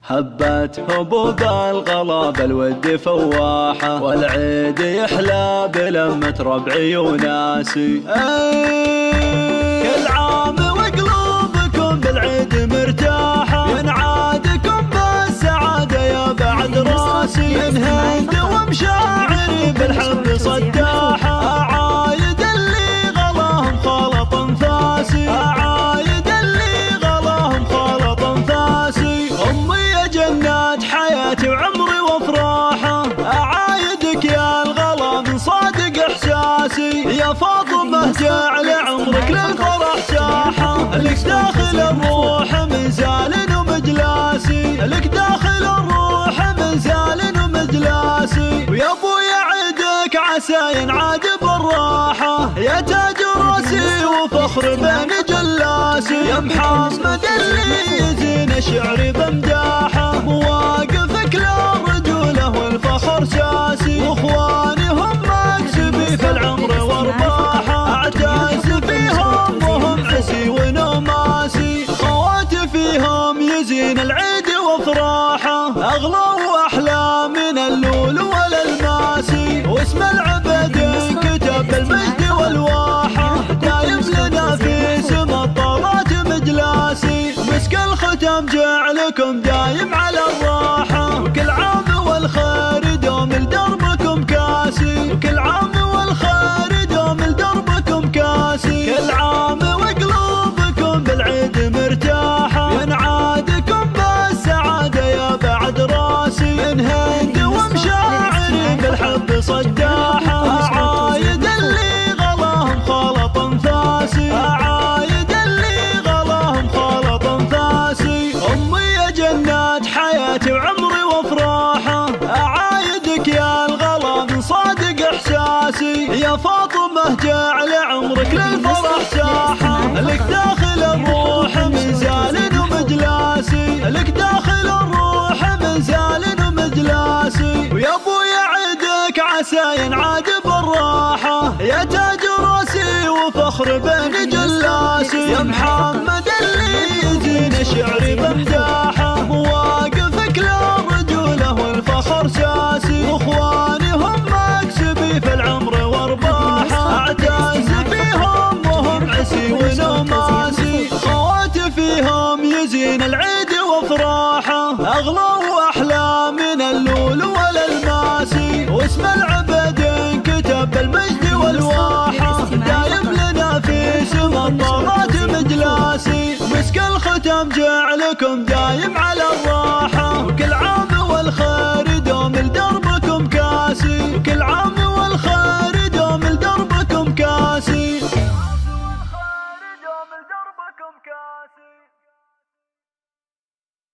هبت هبوب الغلا بالود فواحة، والعيد يحلى بلمة ربعي وناسي. كل عام وقلوبكم بالعيد مرتاحة، ينعادكم بالسعادة يا بعد راسي. من هند ومشاعري بالحب صداحة، أعايد اللي غلاهم خلط انفاسي، أعايد اللي غلاهم خلط انفاسي. جنات حياتي وعمري وافراحه، اعايدك يا الغلا من صادق احساسي. يا فاطمه جعل عمرك للفرح ساحه، لك داخل الروح من زال ومجلاسي، لك داخل الروح من زال ومجلاسي. ويا ابويا عيدك عسى ينعاد بالراحه، يا تاج راسي وفخر بين جلاسي. يا محمد اللي يزين شعري بمداحه، مواقفك للرجوله والفخر ساسي. واخواني هم مكسبي في العمر وارباحه، اعتز فيهم وهم عسي ونماسي. خواتي فيهم يزين العيد وافراحه، اغلى واحلى من اللول والالماسي. واسم العبد كتب بالمجد والواحه، دايم لنا في سما الطلات مجلاسي. مسك الختم جعلكم دايم على الراحة، وكل عام والخير دوم لدربكم كاسي. وكل عام والخير دوم لدربكم كاسي. كل عام وقلوبكم بالعيد مرتاحة، ينعادكم بالسعادة يا بعد راسي. من هند ومشاعري بالحب صداحة، أعايد اللي غلاهم خلط انفاسي، أعايد اللي غلاهم خلط انفاسي. أمي يا جنات حياتي وعمري وافراحه، أعايدك يا الغلا من صادق إحساسي. يا فاطمة جعل عمرك للفرح ساحة، لك داخل الروح من زال ومجلاسي، لك داخل الروح من زال ومجلاسي. ويا ابويا عيدك عسى ينعاد بالراحة، يا تاج راسي وفخر بين جلاسي. يا محمد اللي يزين شعري بمداحه، مواقفك للرجوله والفخر ساسي. واخواني هم مكسبي في العمر وارباحه، اعتز فيهم وهم عسي ونماسي. خواتي فيهم يزين العيد وافراحه، اغلى واحلى من اللول والالماسي. واسم العبد كتب بالمجد والواحه، دايم لنا في سما الطلات مجلاسي. مسك الختم جعلكم دايم على